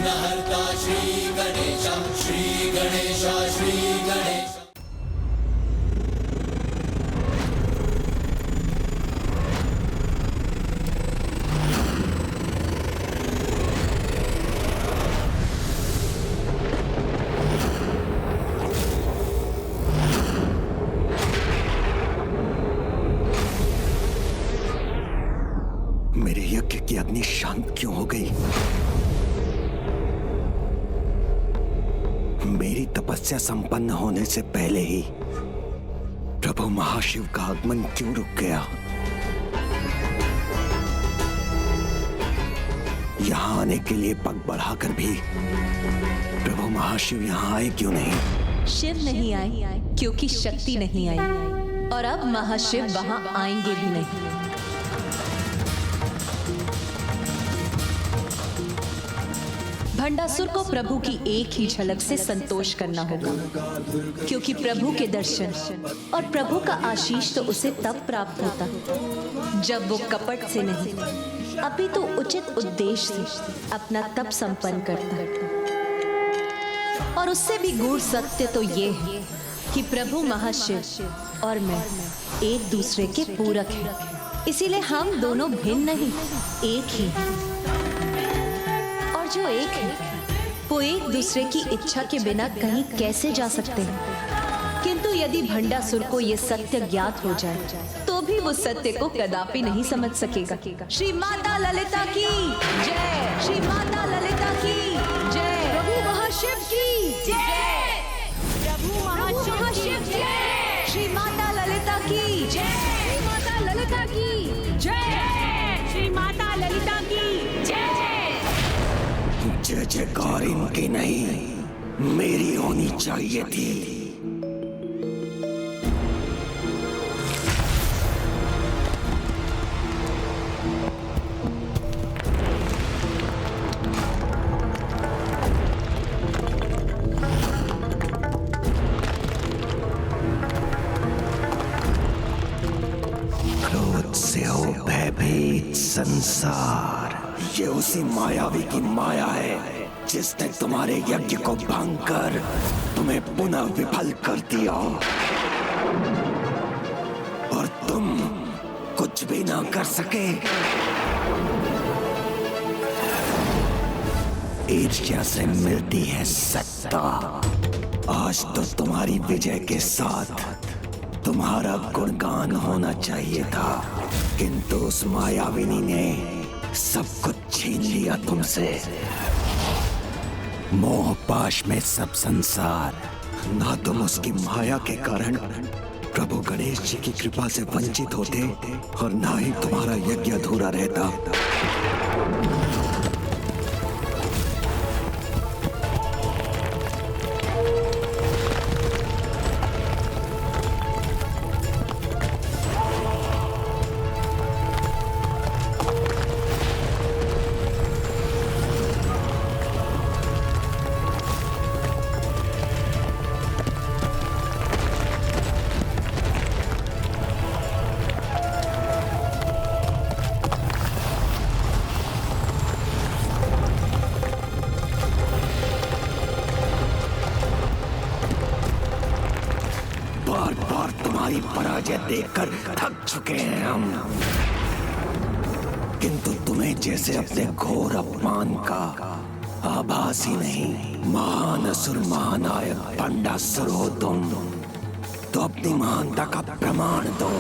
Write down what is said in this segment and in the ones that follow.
विघ्नहर्ता श्री गणेश, श्री गणेश, श्री गणेश। मेरे यज्ञ की अग्नि शांत क्यों हो गई? मेरी तपस्या संपन्न होने से पहले ही प्रभु महाशिव का आगमन क्यों रुक गया? यहां आने के लिए पग बढ़ाकर भी प्रभु महाशिव यहां आए क्यों नहीं? शिव नहीं आए क्योंकि शक्ति नहीं आई, और अब महाशिव वहां आएंगे भी नहीं। भंडासुर को प्रभु की एक ही झलक से संतोष करना होगा, क्योंकि प्रभु के दर्शन और प्रभु का आशीष तो उसे तब प्राप्त होता जब वो कपट से नहीं अपितु उचित उद्देश्य से अपना तप संपन्न करता। और उससे भी गूढ़ सत्य तो ये है कि प्रभु महाशिव और मैं एक दूसरे के पूरक हैं, इसीलिए हम दोनों भिन्न नहीं, एक ही हैं। जो एक है वो एक दूसरे की इच्छा के बिना कहीं कैसे जा सकते हैं? किंतु यदि भंडासुर को ये सत्य ज्ञात हो जाए तो भी वो सत्य को कदापि नहीं समझ सकेगा। श्री माता ललिता की जय, श्री माता ललिता की जय, प्रभु महाशिव की जय, प्रभु महाशिव की जय, श्री माता ललिता की जय, श्री माता ललिता की जय, श्री माता ललिता की जय। जय जयकार इनकी नहीं, मेरी होनी चाहिए थी। क्रोध से हो भयभीत संसार, ये उसी मायावी की माया है जिसने तुम्हारे यज्ञ को भंग कर तुम्हें पुनः विफल कर दिया, और तुम कुछ भी ना कर सके। ईर्ष्या से मिलती है सत्ता। आज तो तुम्हारी विजय के साथ तुम्हारा गुणगान होना चाहिए था, किंतु उस मायाविनी ने सब कुछ छीन लिया तुमसे। मोह पाश में सब संसार, ना तुम उसकी माया के कारण प्रभु गणेश जी की कृपा से वंचित होते और ना ही तुम्हारा यज्ञ अधूरा रहता। तुम्हारी पराजय देखकर थक चुके हैं हम, किंतु तुम्हें जैसे अपने घोर अपमान का आभास ही नहीं। महान असुर महानायक भंडासुर हो तुम, तो अपनी महानता का प्रमाण दो,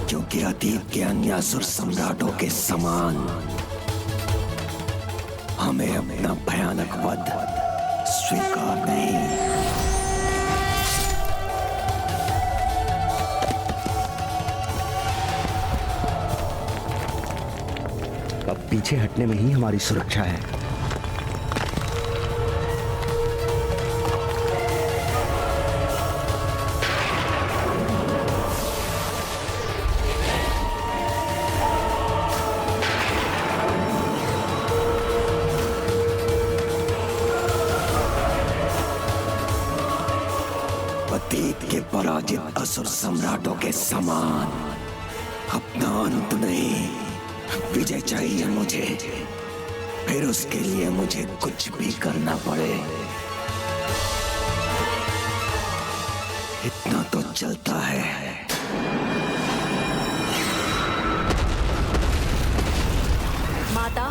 क्योंकि अतीत के अन्य असुर सम्राटों के समान हमें अपना भयानक वध स्वीकार नहीं। अब पीछे हटने में ही हमारी सुरक्षा है। अतीत के पराजित असुर सम्राटों के समान अपना अंत नहीं, विजय चाहिए मुझे। फिर उसके लिए मुझे कुछ भी करना पड़े। इतना तो चलता है। माता,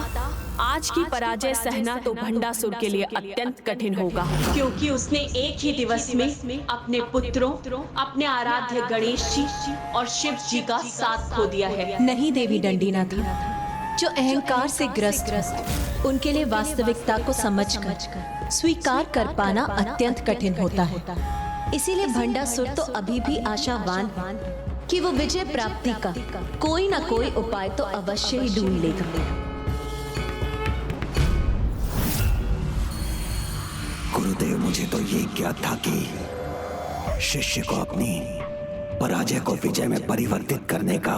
आज की पराजय सहना तो भंडासुर के लिए अत्यंत कठिन होगा, क्योंकि उसने एक ही दिवस में अपने पुत्रों, अपने आराध्य गणेश जी और शिव जी का साथ खो दिया है। नहीं देवी दंडीनाथ, जो अहंकार से ग्रस्त उनके लिए वास्तविकता को समझकर स्वीकार कर पाना अत्यंत कठिन होता है। इसीलिए भंडासुर तो अभी भी आशावान कि वो विजय प्राप्ति का कोई ना कोई उपाय तो अवश्य ही ढूंढ लेगा। गुरुदेव, मुझे तो ये ज्ञात था कि शिष्य को अपनी पराजय को विजय में परिवर्तित करने का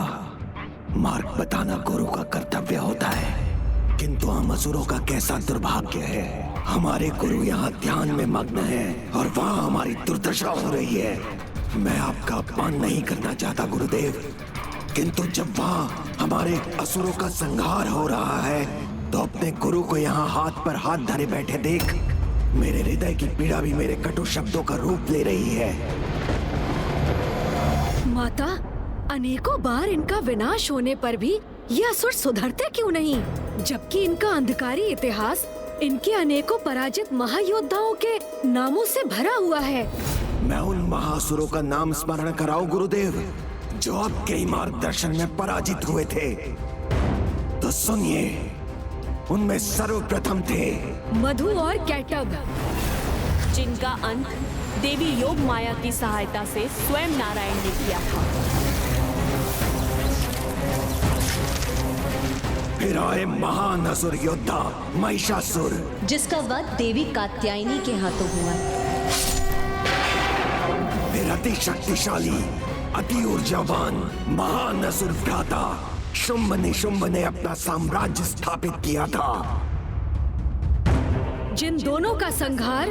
मार्ग बताना गुरु का कर्तव्य होता है, किंतु हम असुरों का कैसा दुर्भाग्य है। हमारे गुरु यहाँ ध्यान में मग्न हैं और वहाँ हमारी दुर्दशा हो रही है। मैं आपका अपमान नहीं करना चाहता गुरुदेव, किंतु जब वहाँ हमारे असुरों का संहार हो रहा है तो अपने गुरु को यहाँ हाथ पर हाथ धरे बैठे देख मेरे हृदय की पीड़ा भी मेरे कटु शब्दों का रूप ले रही है। माता, अनेकों बार इनका विनाश होने पर भी ये असुर सुधरते क्यों नहीं, जबकि इनका अंधकारी इतिहास इनके अनेकों पराजित महायोद्धाओं के नामों से भरा हुआ है। मैं उन महासुरों का नाम स्मरण कराऊं गुरुदेव, जो आपके ही मार्गदर्शन में पराजित हुए थे? तो सुनिए, उनमें सर्वप्रथम थे मधु और कैटब, जिनका अंत देवी योग माया की सहायता से स्वयं नारायण ने किया था। फिर आए महान असुर योद्धा महिषासुर, जिसका वध देवी कात्यायनी के हाथों हुआ। फिर अति शक्तिशाली, अति ऊर्जावान महान असुर भ्राता शुंभ ने अपना साम्राज्य स्थापित किया था। जिन दोनों का संहार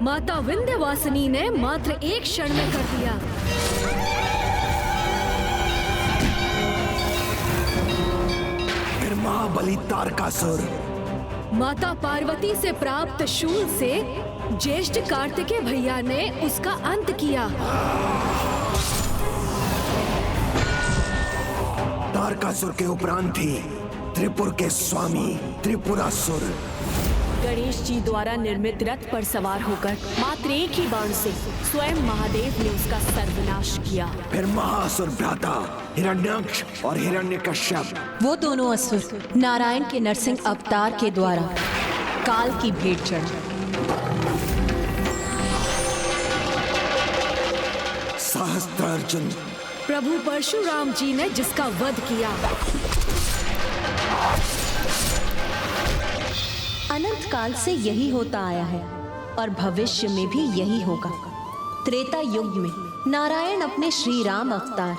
माता विंध्यवासिनी ने मात्र एक क्षण में कर दिया। फिर महाबली तारकासुर, माता पार्वती से प्राप्त शूल से ज्येष्ठ कार्तिकेय भैया ने उसका अंत किया। तारकासुर के उपरांत थी त्रिपुर के स्वामी त्रिपुरासुर। गणेश जी द्वारा निर्मित रथ पर सवार होकर मात्र एक ही बाण से स्वयं महादेव ने उसका सर्वनाश किया। फिर महासुर भ्राता हिरण्याक्ष और हिरण्यकश्यप, वो दोनों असुर नारायण के नरसिंह अवतार के द्वारा काल की भेंट चढ़े। सहस्त्रार्जुन, प्रभु परशुराम जी ने जिसका वध किया। अनंत काल से यही होता आया है और भविष्य में भी यही होगा। त्रेता युग में नारायण अपने श्री राम अवतार,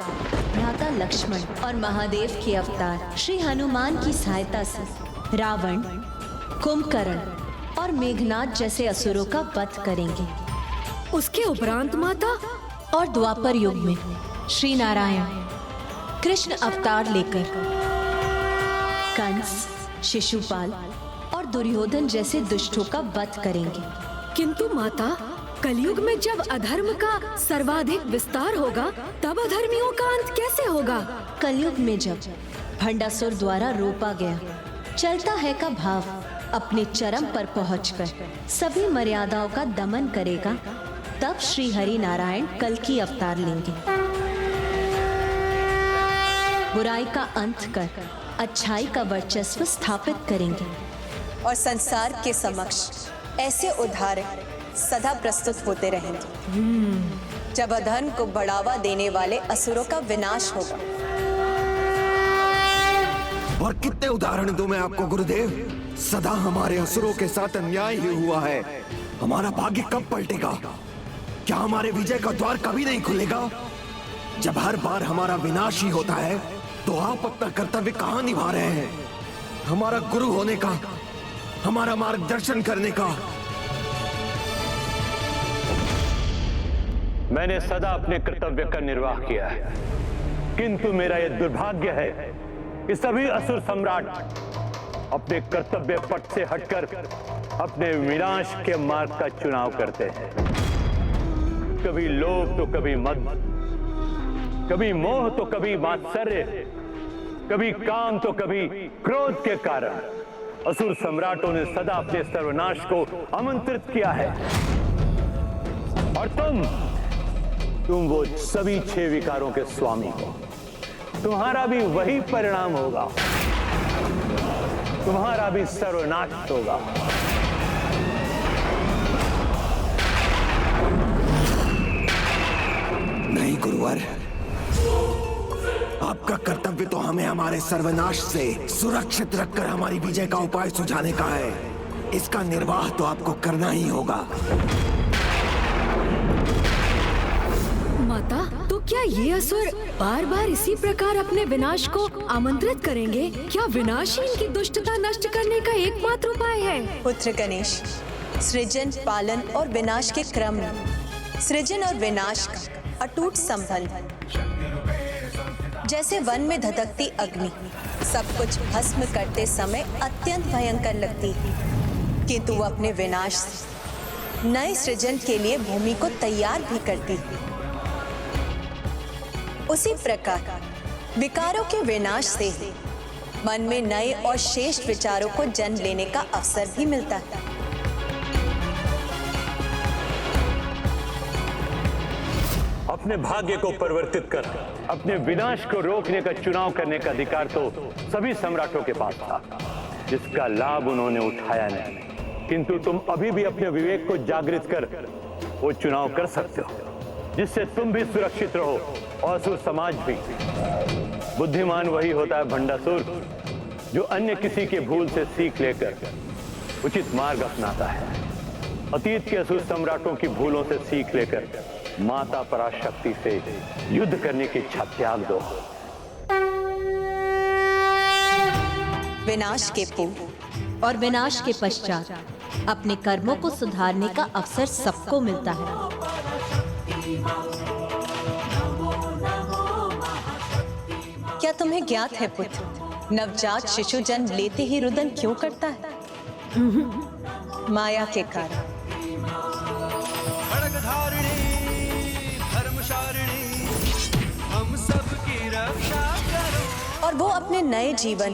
भ्राता लक्ष्मण और महादेव के अवतार श्री हनुमान की सहायता से रावण, कुंभकर्ण और मेघनाद जैसे असुरों का वध करेंगे। उसके उपरांत माता, और द्वापर युग में श्री नारायण कृष्ण अवतार लेकर कंस, शिशुपाल और दुर्योधन जैसे दुष्टों का वध करेंगे। किंतु माता, कलयुग में जब अधर्म का सर्वाधिक विस्तार होगा तब अधर्मियों का अंत कैसे होगा? कलयुग में जब भंडासुर द्वारा रोपा गया चलता है का भाव अपने चरम पर पहुंचकर सभी मर्यादाओं का दमन करेगा, तब श्री हरि नारायण कल की अवतार लेंगे। बुराई का अंत कर अच्छाई का वर्चस्व स्थापित करेंगे और संसार के समक्ष ऐसे उदाहरण सदा प्रस्तुत होते रहेंगे जब अधर्म को बढ़ावा देने वाले असुरों का विनाश होगा। और कितने उदाहरण दूं मैं आपको गुरुदेव? सदा हमारे असुरों के साथ अन्याय ही हुआ है। हमारा भाग्य कब पलटेगा? क्या हमारे विजय का द्वार कभी नहीं खुलेगा? जब हर बार हमारा विनाश ही होता है तो आप अपना कर्तव्य कहाँ निभा रहे हैं? हमारा गुरु होने का, हमारा मार्गदर्शन करने का। मैंने सदा अपने कर्तव्य का निर्वाह किया है, किंतु मेरा यह दुर्भाग्य है कि सभी असुर सम्राट अपने कर्तव्य पथ से हटकर अपने विनाश के मार्ग का चुनाव करते हैं। कभी लोभ तो कभी मद, कभी मोह तो कभी मात्सर्य, कभी काम तो कभी क्रोध के कारण असुर सम्राटों ने सदा अपने सर्वनाश को आमंत्रित किया है। और तुम वो सभी 6 विकारों के स्वामी हो। तुम्हारा भी वही परिणाम होगा, तुम्हारा भी सर्वनाश होगा। नहीं गुरुवर, आपका कर्तव्य तो हमें हमारे सर्वनाश से सुरक्षित रखकर हमारी विजय का उपाय सुझाने का है। इसका निर्वाह तो आपको करना ही होगा। माता, तो क्या ये असुर बार बार इसी प्रकार अपने विनाश को आमंत्रित करेंगे? क्या विनाश ही इनकी दुष्टता नष्ट करने का एकमात्र उपाय है? पुत्र गणेश, सृजन, पालन और विनाश के क्रम में सृजन और विनाश का अटूट संबंध, जैसे वन में धधकती अग्नि सब कुछ भस्म करते समय अत्यंत भयंकर लगती है, किंतु वो अपने विनाश से नए सृजन के लिए भूमि को तैयार भी करती है। उसी प्रकार विकारों के विनाश से ही मन में नए और श्रेष्ठ विचारों को जन्म लेने का अवसर भी मिलता है। अपने भाग्य को परिवर्तित कर अपने विनाश को रोकने का चुनाव करने का अधिकार तो सभी सम्राटों के पास था, जिसका लाभ उन्होंने उठाया नहीं। किंतु तुम अभी भी अपने विवेक को जागृत कर वो चुनाव कर सकते हो, जिससे तुम भी सुरक्षित रहो और असुर समाज भी। बुद्धिमान वही होता है भंडासुर, जो अन्य किसी के भूल से सीख लेकर उचित मार्ग अपनाता है। अतीत के असुर सम्राटों की भूलों से सीख लेकर माता पराशक्ति से युद्ध करने की इच्छा त्याग दो। विनाश के पूर्व और विनाश के पश्चात अपने कर्मों को सुधारने का अवसर सबको मिलता है। क्या तुम्हें ज्ञात है पुत्र, नवजात शिशु जन्म लेते ही रुदन क्यों करता है? माया के कारण। और वो अपने नए जीवन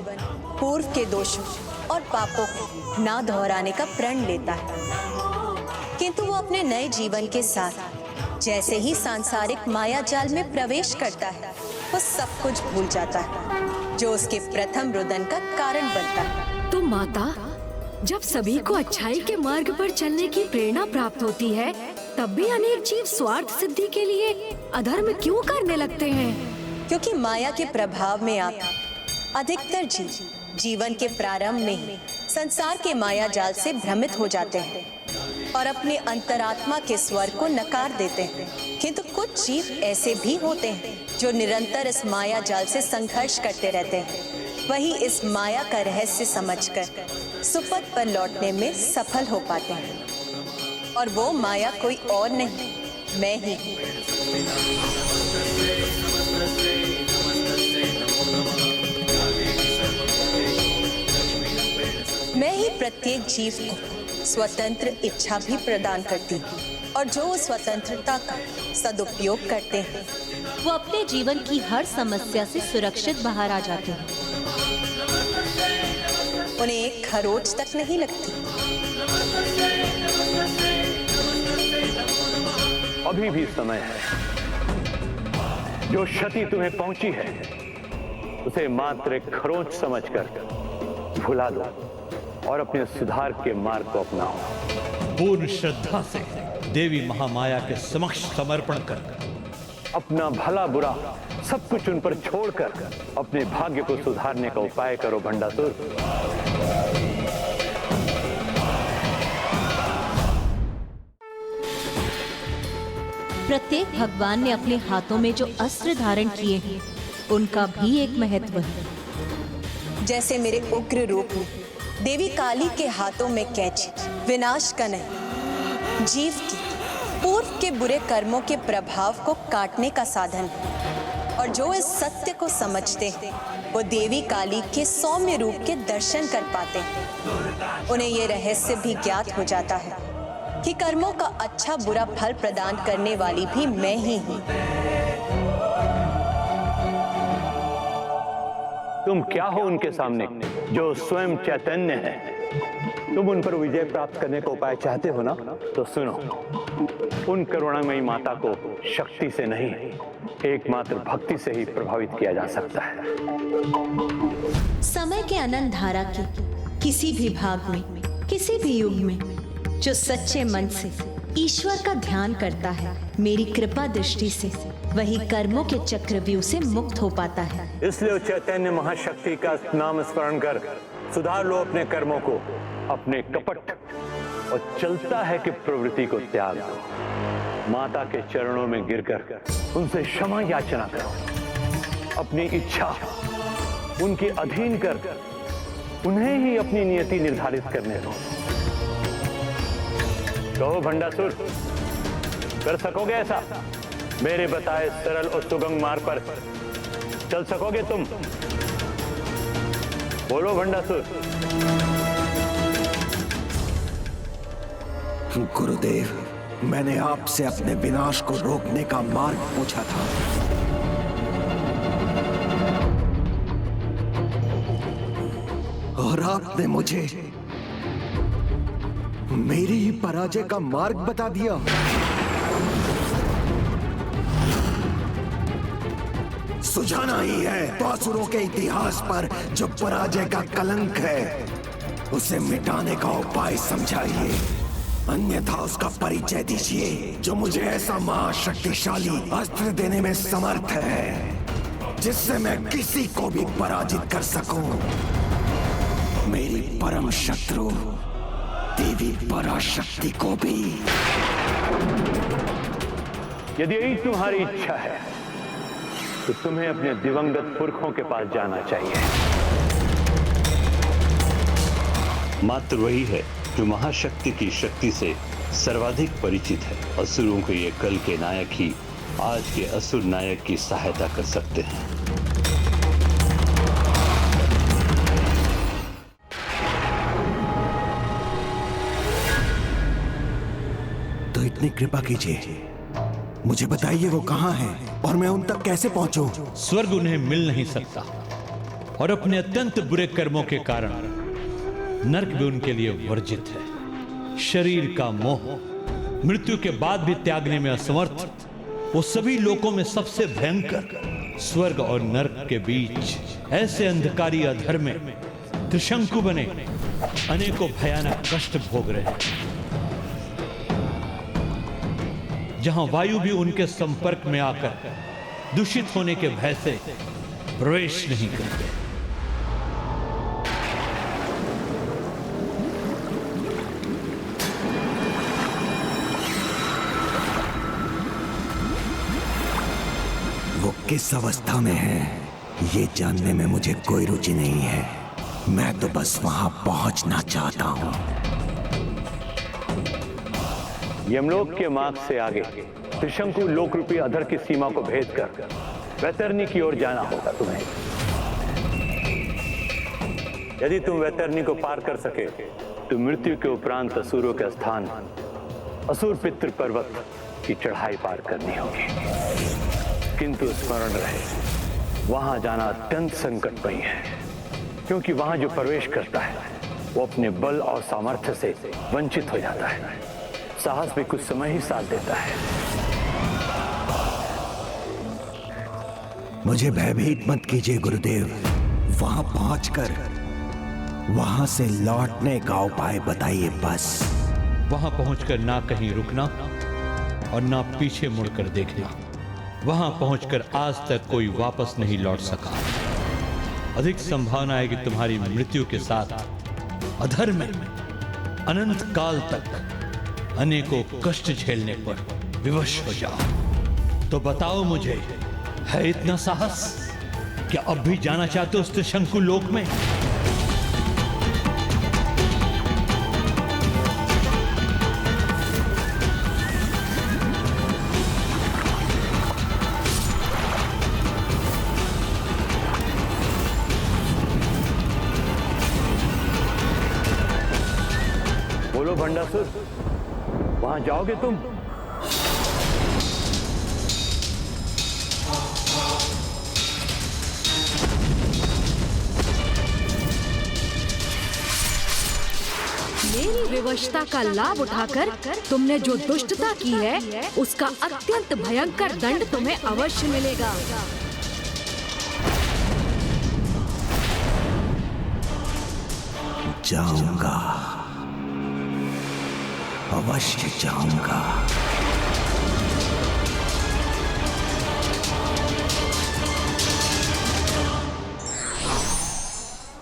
पूर्व के दोषों और पापों को ना दोहराने का प्रण लेता है, किंतु वो अपने नए जीवन के साथ जैसे ही सांसारिक माया जाल में प्रवेश करता है, वो सब कुछ भूल जाता है जो उसके प्रथम रुदन का कारण बनता है। तो माता, जब सभी को अच्छाई के मार्ग पर चलने की प्रेरणा प्राप्त होती है, तब भी अनेक जीव स्वार्थ सिद्धि के लिए अधर्म क्यों करने लगते हैं? क्योंकि माया के प्रभाव में आप अधिकतर जीव जीवन के प्रारंभ में ही संसार के माया जाल से भ्रमित हो जाते हैं और अपने अंतरात्मा के स्वर को नकार देते हैं। किंतु कुछ जीव ऐसे भी होते हैं जो निरंतर इस माया जाल से संघर्ष करते रहते हैं। वही इस माया का रहस्य समझकर सुपथ पर लौटने में सफल हो पाते हैं, और वो माया कोई और नहीं, मैं ही हूँ। मैं ही प्रत्येक जीव को स्वतंत्र इच्छा भी प्रदान करती हूँ, और जो उस स्वतंत्रता का सदुपयोग करते हैं वो अपने जीवन की हर समस्या से सुरक्षित बाहर आ जाते हैं। उन्हें एक खरोच तक नहीं लगती। अभी भी समय है। जो क्षति तुम्हें पहुंची है उसे मात्र एक खरोंच समझकर भुला दो और अपने सुधार के मार्ग को अपनाओ। पूर्ण श्रद्धा से देवी महामाया के समक्ष समर्पण कर अपना भला बुरा सब कुछ उन पर छोड़कर अपने भाग्य को सुधारने का उपाय करो भंडासुर। प्रत्येक भगवान ने अपने हाथों में जो अस्त्र धारण किए हैं, उनका भी एक महत्व है। जैसे मेरे उग्र रूप में देवी काली के हाथों में कैंची विनाश का नहीं, जीव की पूर्व के बुरे कर्मों के प्रभाव को काटने का साधन है। और और जो इस सत्य को समझते हैं वो देवी काली के सौम्य रूप के दर्शन कर पाते हैं। उन्हें ये रहस्य भी ज्ञात हो जाता है कि कर्मों का अच्छा बुरा फल प्रदान करने वाली भी मैं ही हूँ। तुम क्या हो उनके सामने जो स्वयं चैतन्य है? तुम उन पर विजय प्राप्त करने का उपाय चाहते हो ना? तो सुनो, उन करुणामयी माता को शक्ति से नहीं, एकमात्र भक्ति से ही प्रभावित किया जा सकता है। समय के अनंत धारा के किसी भी भाग में, किसी भी युग में जो सच्चे मन से ईश्वर का ध्यान करता है, मेरी कृपा दृष्टि से वही कर्मों के चक्रव्यूह से मुक्त हो पाता है। इसलिए चैतन्य महाशक्ति का नाम स्मरण कर सुधार लो अपने कर्मों को, अपने कपट और चलता है कि प्रवृत्ति को त्याग दो। माता के चरणों में गिरकर उनसे क्षमा याचना करो। अपनी इच्छा उनके अधीन कर उन्हें ही अपनी नियति निर्धारित करने दो। कहो भंडासुर, कर सकोगे ऐसा? मेरे बताए सरल और सुगम मार्ग पर चल सकोगे तुम? बोलो भंडासुर। गुरुदेव, मैंने आपसे अपने विनाश को रोकने का मार्ग पूछा था। और आपने मुझे मेरी ही पराजय का मार्ग बता दिया। सुझाना ही है तो असुरों के इतिहास पर जो पराजय का कलंक है उसे मिटाने का उपाय समझाइए, अन्यथा उसका परिचय दीजिए जो मुझे ऐसा महाशक्तिशाली अस्त्र देने में समर्थ है जिससे मैं किसी को भी पराजित कर सकूं। मेरी परम शत्रु देवी पराशक्ति को भी। यदि यही तुम्हारी इच्छा है तो तुम्हें अपने दिवंगत पुरखों के पास जाना चाहिए। मात्र वही है जो महाशक्ति की शक्ति से सर्वाधिक परिचित है। असुरों के ये कल के नायक ही आज के असुर नायक की सहायता कर सकते हैं। तो इतनी कृपा कीजिए, मुझे बताइए वो कहाँ हैं और मैं उन तक कैसे पहुंचूं? स्वर्ग उन्हें मिल नहीं सकता और अपने अत्यंत बुरे कर्मों के कारण नरक भी उनके लिए वर्जित है। शरीर का मोह, मृत्यु के बाद भी त्यागने में असमर्थ, वो सभी लोकों में सबसे भयंकर स्वर्ग और नरक के बीच ऐसे अंधकारी अधर में त्रिशंकु बने अनेकों भयानक कष्ट भोग रहे हैं, जहां वायु भी उनके संपर्क में आकर दूषित होने के भय से प्रवेश नहीं करते। वो किस अवस्था में है ये जानने में मुझे कोई रुचि नहीं है। मैं तो बस वहां पहुंचना चाहता हूं। यमलोक के मार्ग से आगे त्रिशंकु लोक रूपी अधर की सीमा को भेद कर वैतरणी की ओर जाना होगा तुम्हें। यदि तुम वैतरणी को पार कर सके तो मृत्यु के उपरांत असुरों के स्थान असुर पितृ पर्वत की चढ़ाई पार करनी होगी। किंतु स्मरण रहे, वहां जाना अत्यंत संकटमयी है, क्योंकि वहां जो प्रवेश करता है वो अपने बल और सामर्थ्य से वंचित हो जाता है। साहस भी कुछ समय ही साथ देता है। मुझे भयभीत मत कीजिए गुरुदेव। वहां पहुंचकर वहां से लौटने का उपाय बताइए बस। वहां पहुंचकर ना कहीं रुकना और ना पीछे मुड़कर देखना। वहां पहुंचकर आज तक कोई वापस नहीं लौट सका। अधिक संभावना है कि तुम्हारी मृत्यु के साथ अधर में अनंत काल तक अनेकों कष्ट झेलने पर विवश हो जाओ। तो बताओ मुझे, है इतना साहस? क्या अब भी जाना चाहते हो उस त्रिशंकु लोक में? भंडासुर, वहां जाओगे तुम? मेरी विवशता का लाभ उठाकर तुमने जो दुष्टता की है, उसका अत्यंत भयंकर दंड तुम्हें अवश्य मिलेगा। जाऊंगा, अवश्य जाऊंगा।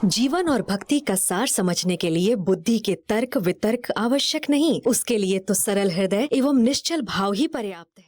जीवन और भक्ति का सार समझने के लिए बुद्धि के तर्क वितर्क आवश्यक नहीं, उसके लिए तो सरल हृदय एवं निश्चल भाव ही पर्याप्त है।